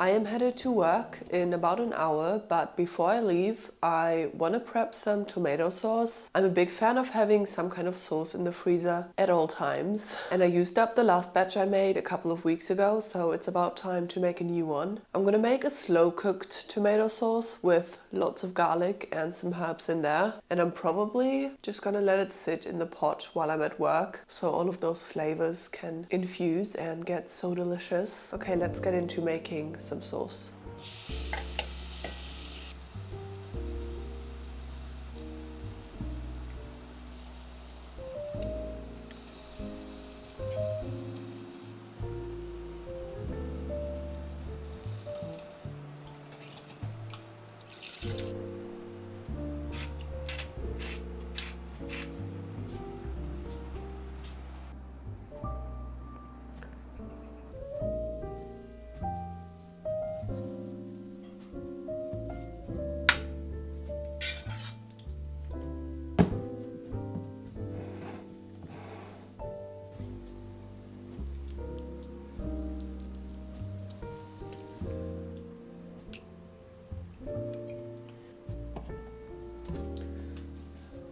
I am headed to work in about an hour, but before I leave, I want to prep some tomato sauce. I'm a big fan of having some kind of sauce in the freezer at all times, and I used up the last batch I made a couple of weeks ago, so it's about time to make a new one. I'm gonna make a slow-cooked tomato sauce with lots of garlic and some herbs in there, and I'm probably just gonna let it sit in the pot while I'm at work, so all of those flavors can infuse and get so delicious. Okay, let's get into making some sauce.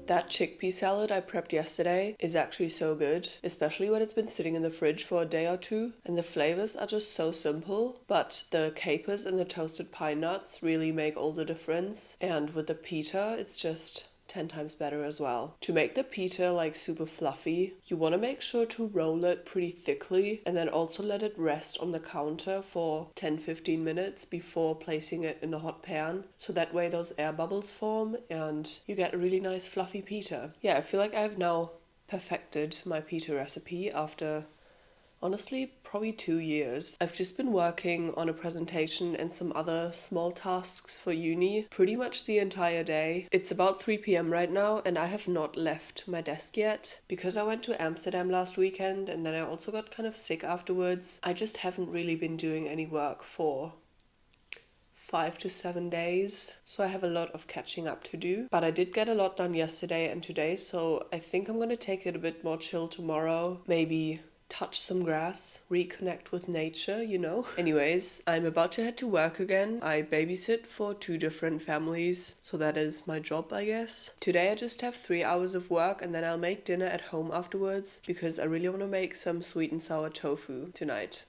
That chickpea salad I prepped yesterday is actually so good, especially when it's been sitting in the fridge for a day or two, and the flavors are just so simple, but the capers and the toasted pine nuts really make all the difference, and with the pita it's just 10 times better as well. To make the pita like super fluffy, you want to make sure to roll it pretty thickly and then also let it rest on the counter for 10-15 minutes before placing it in a hot pan, so that way those air bubbles form and you get a really nice fluffy pita. Yeah, I feel like I've now perfected my pita recipe after honestly, probably 2 years. I've just been working on a presentation and some other small tasks for uni pretty much the entire day. It's about 3 p.m. right now and I have not left my desk yet. Because I went to Amsterdam last weekend and then I also got kind of sick afterwards, I just haven't really been doing any work for 5 to 7 days, so I have a lot of catching up to do. But I did get a lot done yesterday and today, so I think I'm gonna take it a bit more chill tomorrow. Maybe touch some grass, reconnect with nature, you know. Anyways, I'm about to head to work again. I babysit for 2 different families, so that is my job, I guess. Today I just have 3 hours of work and then I'll make dinner at home afterwards because I really want to make some sweet and sour tofu tonight.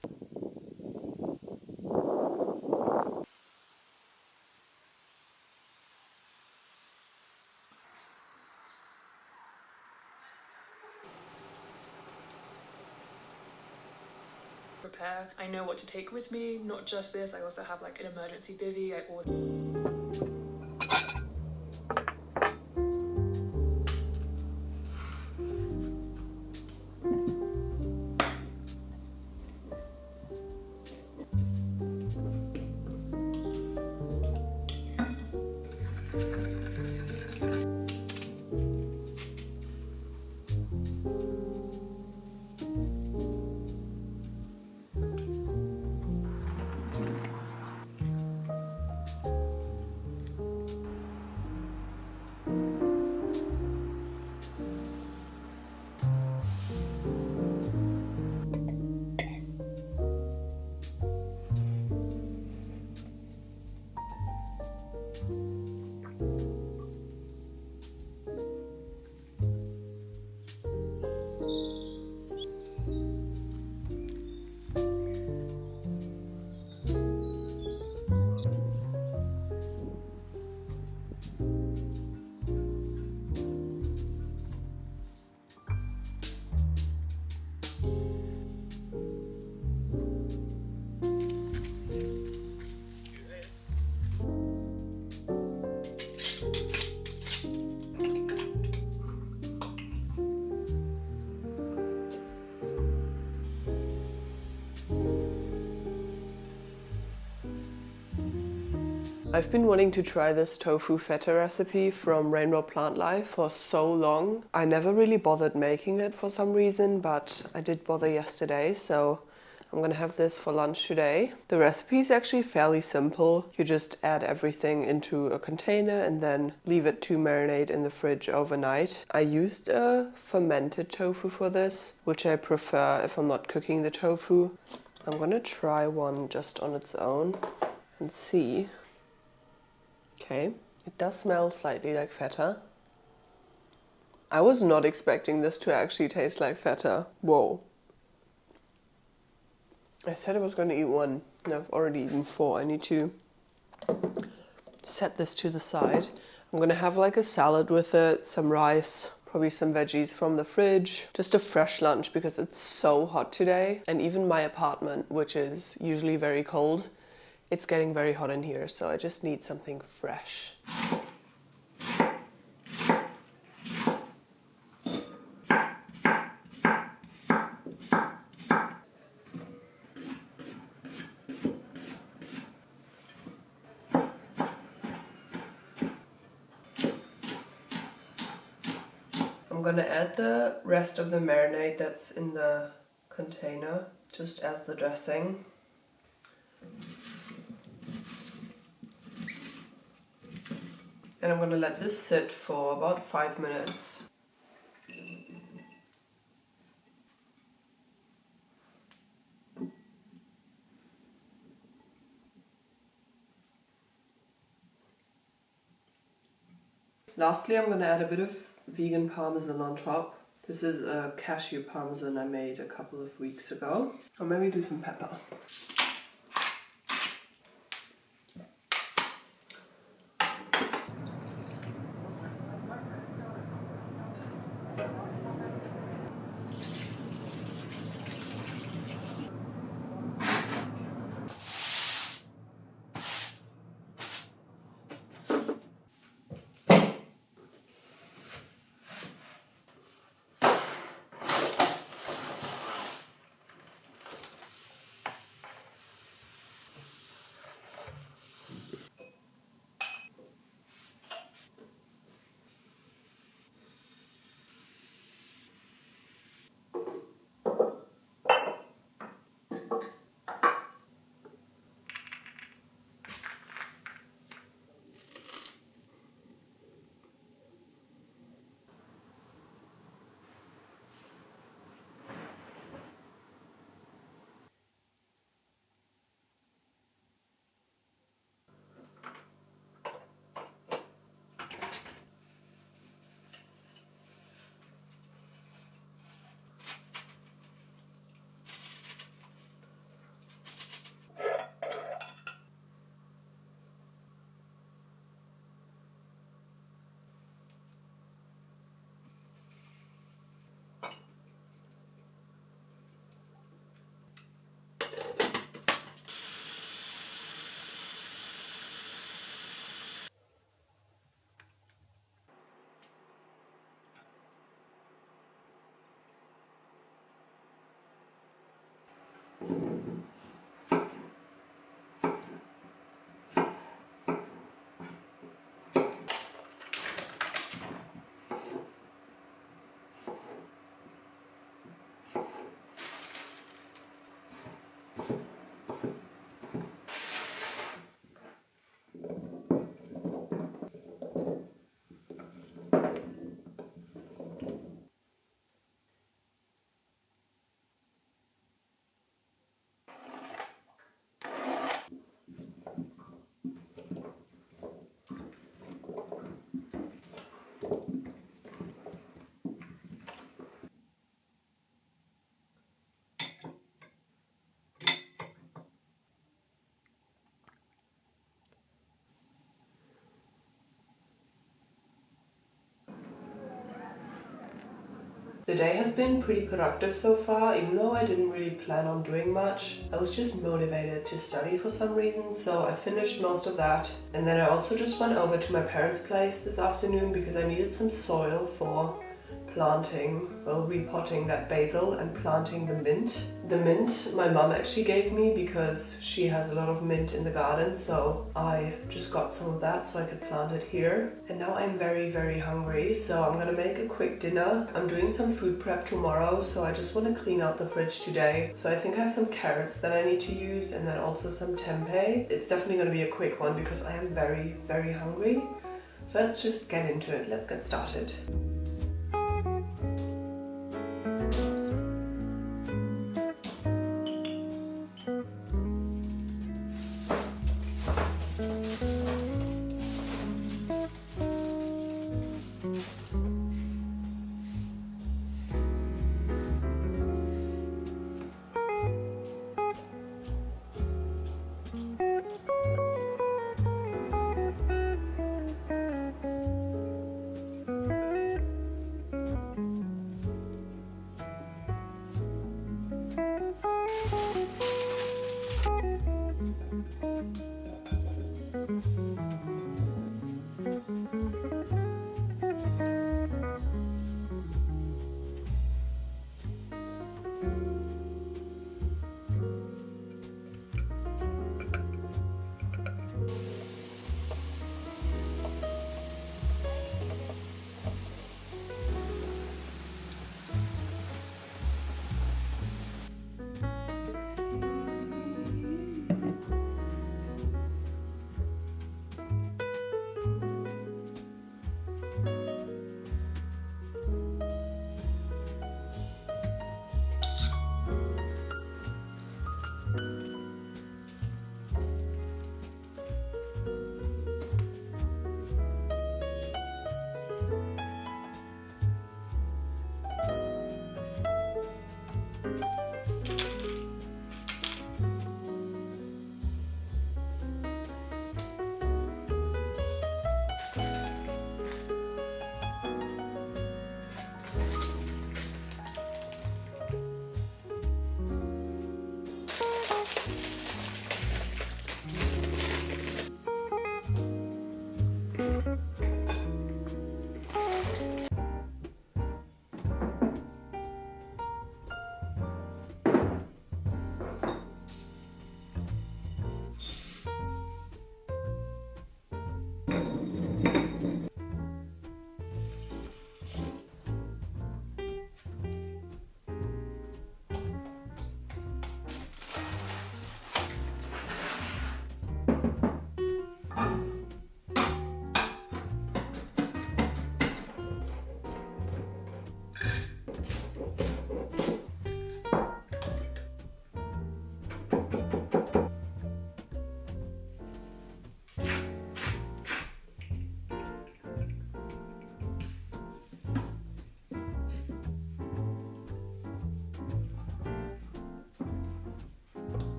Prepare. I know what to take with me, not just this, I also have like an emergency bivvy. I always I've been wanting to try this tofu feta recipe from Rainbow Plant Life for so long. I never really bothered making it for some reason, but I did bother yesterday, so I'm gonna have this for lunch today. The recipe is actually fairly simple. You just add everything into a container and then leave it to marinate in the fridge overnight. I used a fermented tofu for this, which I prefer if I'm not cooking the tofu. I'm gonna try one just on its own and see. Okay, it does smell slightly like feta. I was not expecting this to actually taste like feta. Whoa. I said I was going to eat one, and I've already eaten 4. I need to set this to the side. I'm going to have like a salad with it, some rice, probably some veggies from the fridge. Just a fresh lunch because it's so hot today. And even my apartment, which is usually very cold, it's getting very hot in here, so I just need something fresh. I'm gonna add the rest of the marinade that's in the container, just as the dressing. And I'm gonna let this sit for about 5 minutes. Lastly, I'm gonna add a bit of vegan parmesan on top. This is a cashew parmesan I made a couple of weeks ago. Or maybe do some pepper. The day has been pretty productive so far, even though I didn't really plan on doing much. I was just motivated to study for some reason, so I finished most of that. And then I also just went over to my parents' place this afternoon because I needed some soil for repotting that basil and planting the mint. The mint my mum actually gave me because she has a lot of mint in the garden, so I just got some of that so I could plant it here. And now I'm very, very hungry, so I'm gonna make a quick dinner. I'm doing some food prep tomorrow, so I just want to clean out the fridge today. So I think I have some carrots that I need to use and then also some tempeh. It's definitely gonna be a quick one because I am very, very hungry. So let's just get into it. Let's get started.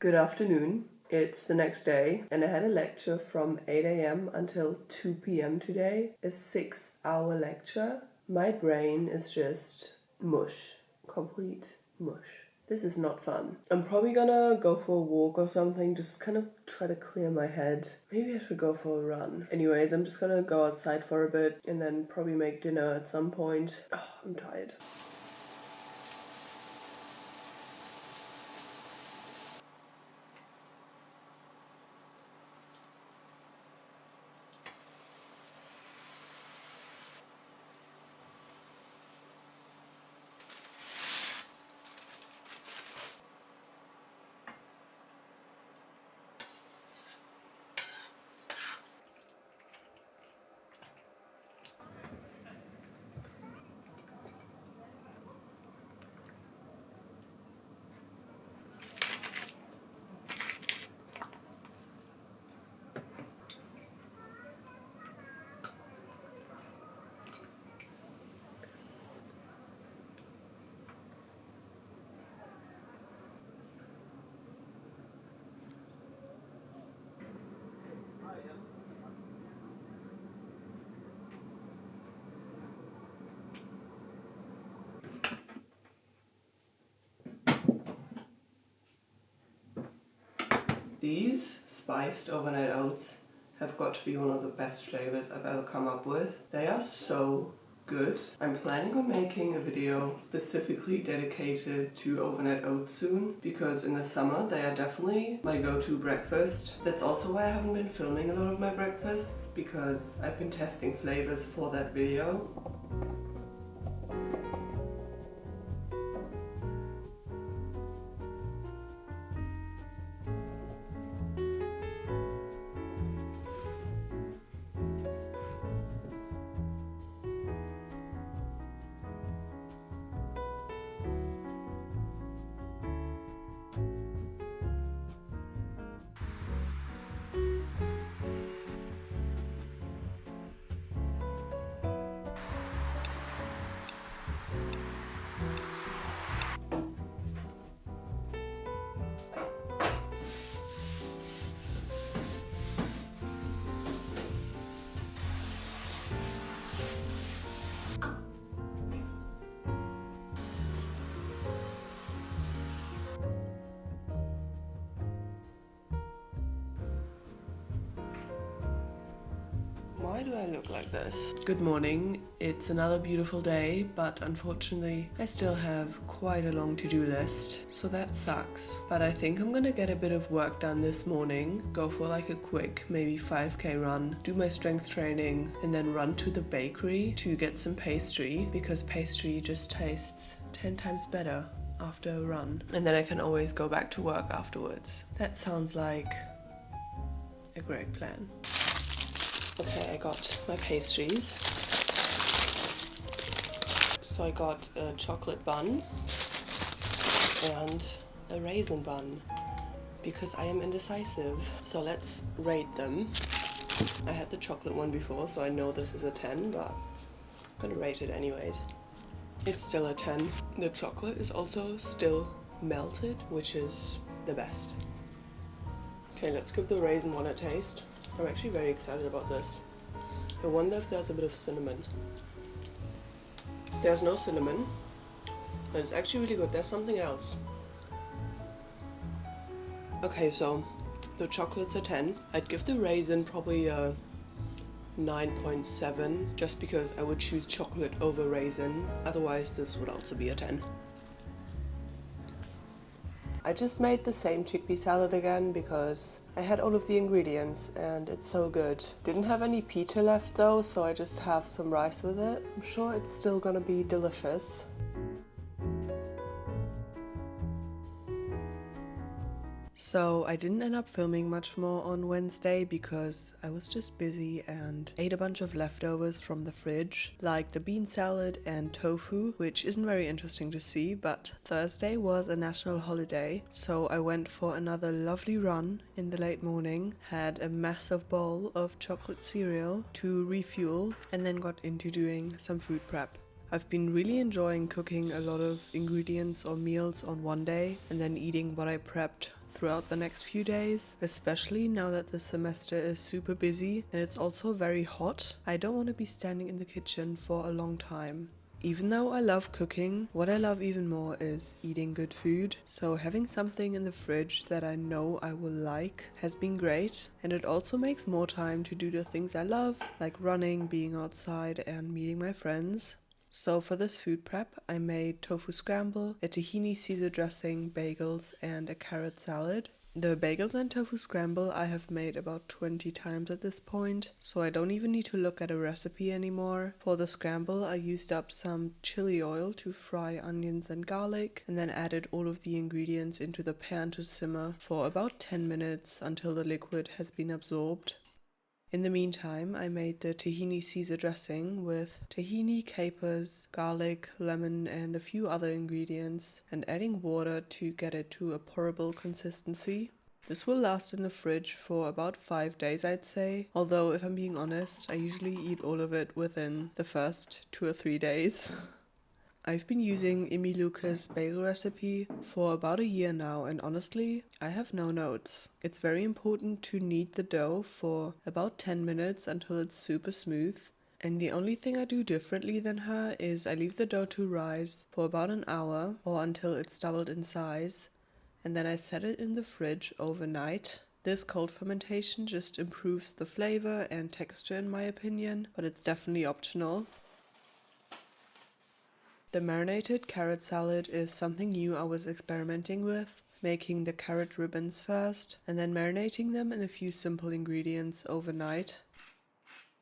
Good afternoon. It's the next day and I had a lecture from 8 a.m. until 2 p.m. today. A 6-hour lecture. My brain is just mush. Complete mush. This is not fun. I'm probably gonna go for a walk or something, just kind of try to clear my head. Maybe I should go for a run. Anyways, I'm just gonna go outside for a bit and then probably make dinner at some point. Oh, I'm tired. These spiced overnight oats have got to be one of the best flavors I've ever come up with. They are so good. I'm planning on making a video specifically dedicated to overnight oats soon, because in the summer they are definitely my go-to breakfast. That's also why I haven't been filming a lot of my breakfasts, because I've been testing flavors for that video. Why do I look like this? Good morning. It's another beautiful day, but unfortunately I still have quite a long to-do list, so that sucks. But I think I'm gonna get a bit of work done this morning, go for like a quick, maybe 5k run, do my strength training, and then run to the bakery to get some pastry, because pastry just tastes 10 times better after a run. And then I can always go back to work afterwards. That sounds like a great plan. Okay, I got my pastries. So I got a chocolate bun and a raisin bun, because I am indecisive. So let's rate them. I had the chocolate one before, so I know this is a 10, but I'm gonna rate it anyways. It's still a 10. The chocolate is also still melted, which is the best. Okay, let's give the raisin one a taste. I'm actually very excited about this. I wonder if there's a bit of cinnamon. There's no cinnamon, but it's actually really good. There's something else. Okay, so the chocolate's a 10. I'd give the raisin probably a 9.7, just because I would choose chocolate over raisin. Otherwise, this would also be a 10. I just made the same chickpea salad again because I had all of the ingredients and it's so good. Didn't have any pita left though, so I just have some rice with it. I'm sure it's still gonna be delicious. So I didn't end up filming much more on Wednesday because I was just busy and ate a bunch of leftovers from the fridge, like the bean salad and tofu, which isn't very interesting to see, but Thursday was a national holiday, so I went for another lovely run in the late morning, had a massive bowl of chocolate cereal to refuel, and then got into doing some food prep. I've been really enjoying cooking a lot of ingredients or meals on one day and then eating what I prepped throughout the next few days, especially now that the semester is super busy and it's also very hot. I don't want to be standing in the kitchen for a long time. Even though I love cooking, what I love even more is eating good food. So having something in the fridge that I know I will like has been great. And it also makes more time to do the things I love, like running, being outside and meeting my friends. So for this food prep, I made tofu scramble, a tahini Caesar dressing, bagels, and a carrot salad. The bagels and tofu scramble I have made about 20 times at this point, so I don't even need to look at a recipe anymore. For the scramble, I used up some chili oil to fry onions and garlic, and then added all of the ingredients into the pan to simmer for about 10 minutes until the liquid has been absorbed. In the meantime, I made the tahini Caesar dressing with tahini, capers, garlic, lemon, and a few other ingredients, and adding water to get it to a pourable consistency. This will last in the fridge for about 5 days, I'd say, although if I'm being honest, I usually eat all of it within the first 2 or 3 days. I've been using Imi Luca's bagel recipe for about a year now, and honestly, I have no notes. It's very important to knead the dough for about 10 minutes until it's super smooth. And the only thing I do differently than her is I leave the dough to rise for about an hour or until it's doubled in size, and then I set it in the fridge overnight. This cold fermentation just improves the flavor and texture in my opinion, but it's definitely optional. The marinated carrot salad is something new I was experimenting with, making the carrot ribbons first and then marinating them in a few simple ingredients overnight.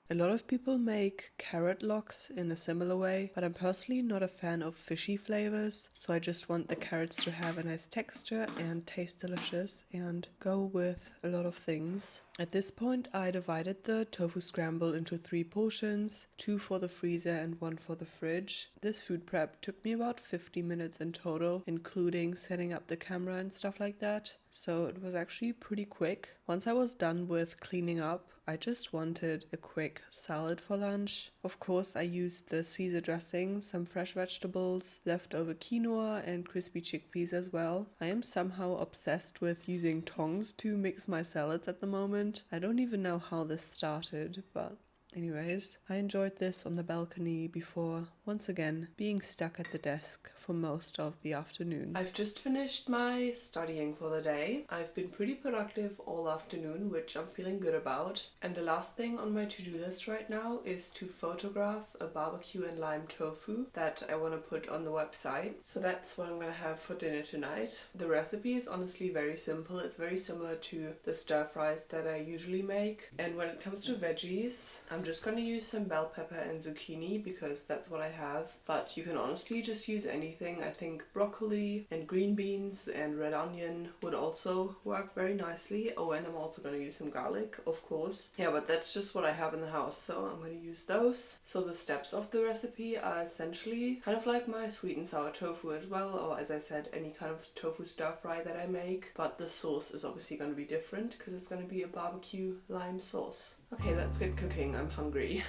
A lot of people make carrot lox in a similar way, but I'm personally not a fan of fishy flavors, so I just want the carrots to have a nice texture and taste delicious and go with a lot of things. At this point, I divided the tofu scramble into 3 portions, 2 for the freezer and 1 for the fridge. This food prep took me about 50 minutes in total, including setting up the camera and stuff like that, so it was actually pretty quick. Once I was done with cleaning up, I just wanted a quick salad for lunch. Of course, I used the Caesar dressing, some fresh vegetables, leftover quinoa and crispy chickpeas as well. I am somehow obsessed with using tongs to mix my salads at the moment. I don't even know how this started, but anyways, I enjoyed this on the balcony before, once again, being stuck at the desk for most of the afternoon. I've just finished my studying for the day. I've been pretty productive all afternoon, which I'm feeling good about. And the last thing on my to-do list right now is to photograph a barbecue and lime tofu that I want to put on the website. So that's what I'm going to have for dinner tonight. The recipe is honestly very simple. It's very similar to the stir fries that I usually make. And when it comes to veggies, I'm just going to use some bell pepper and zucchini because that's what I have. But you can honestly just use anything. I think broccoli and green beans and red onion would also work very nicely. Oh, and I'm also going to use some garlic, of course. Yeah, but that's just what I have in the house, so I'm going to use those. So the steps of the recipe are essentially kind of like my sweet and sour tofu as well, or as I said, any kind of tofu stir fry that I make. But the sauce is obviously going to be different because it's going to be a barbecue lime sauce. Okay, let's get cooking. I'm hungry.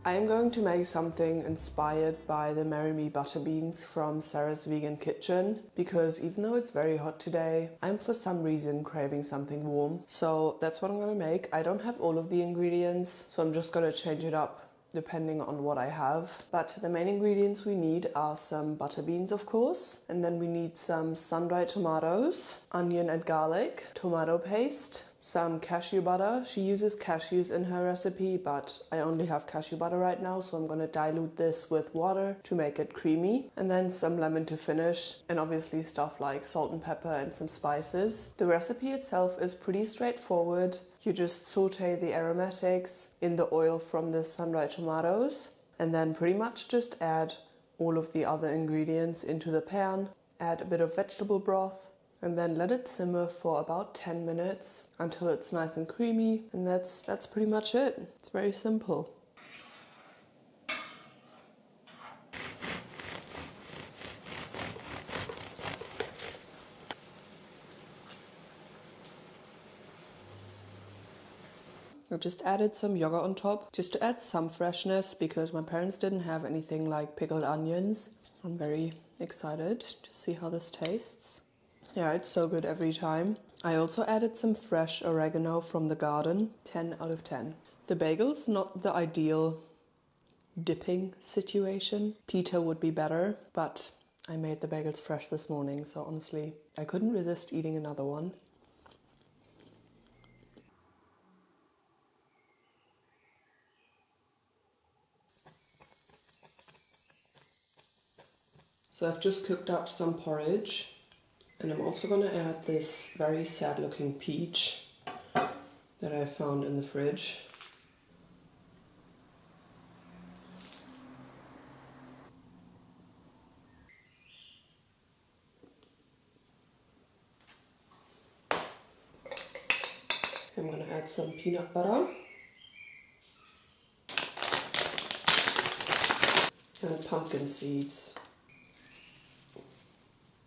I am going to make something inspired by the marinated butter beans from Sarah's Vegan Kitchen, because even though it's very hot today, I'm for some reason craving something warm. So that's what I'm gonna make. I don't have all of the ingredients, so I'm just gonna change it up depending on what I have. But the main ingredients we need are some butter beans, of course, and then we need some sun-dried tomatoes, onion and garlic, tomato paste, some cashew butter. She uses cashews in her recipe, but I only have cashew butter right now, so I'm gonna dilute this with water to make it creamy, and then some lemon to finish, and obviously stuff like salt and pepper and some spices. The recipe itself is pretty straightforward. You just saute the aromatics in the oil from the sun-dried tomatoes, and then pretty much just add all of the other ingredients into the pan, add a bit of vegetable broth, and then let it simmer for about 10 minutes until it's nice and creamy, and that's pretty much it. It's very simple. I just added some yogurt on top just to add some freshness, because my parents didn't have anything like pickled onions. I'm very excited to see how this tastes. Yeah, it's so good every time. I also added some fresh oregano from the garden. 10 out of 10. The bagel's not the ideal dipping situation. Pita would be better, but I made the bagels fresh this morning, so honestly, I couldn't resist eating another one. So I've just cooked up some porridge, and I'm also gonna add this very sad looking peach that I found in the fridge. I'm gonna add some peanut butter and pumpkin seeds.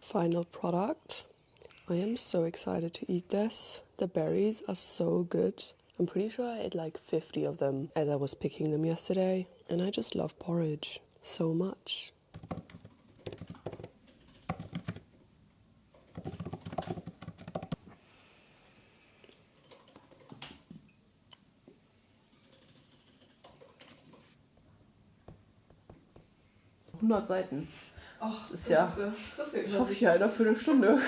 Final product. I am so excited to eat this. The berries are so good. I'm pretty sure I ate like 50 of them as I was picking them yesterday, and I just love porridge so much. Seiten. Ach, das ist ja, das wird schaffe ich ja in einer Viertelstunde.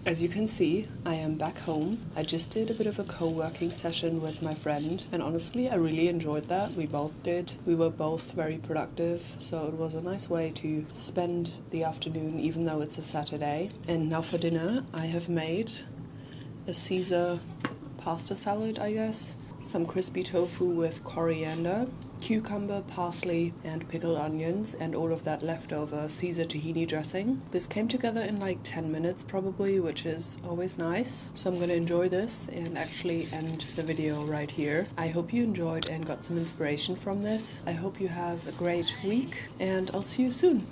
As you can see, I am back home. I just did a bit of a co-working session with my friend, and honestly I really enjoyed that. We both did. We were both very productive, so it was a nice way to spend the afternoon even though it's a Saturday. And now for dinner I have made a Caesar pasta salad, I guess. Some crispy tofu with coriander, cucumber, parsley and pickled onions, and all of that leftover Caesar tahini dressing. This came together in like 10 minutes probably, which is always nice. So I'm gonna enjoy this and actually end the video right here. I hope you enjoyed and got some inspiration from this. I hope you have a great week, and I'll see you soon.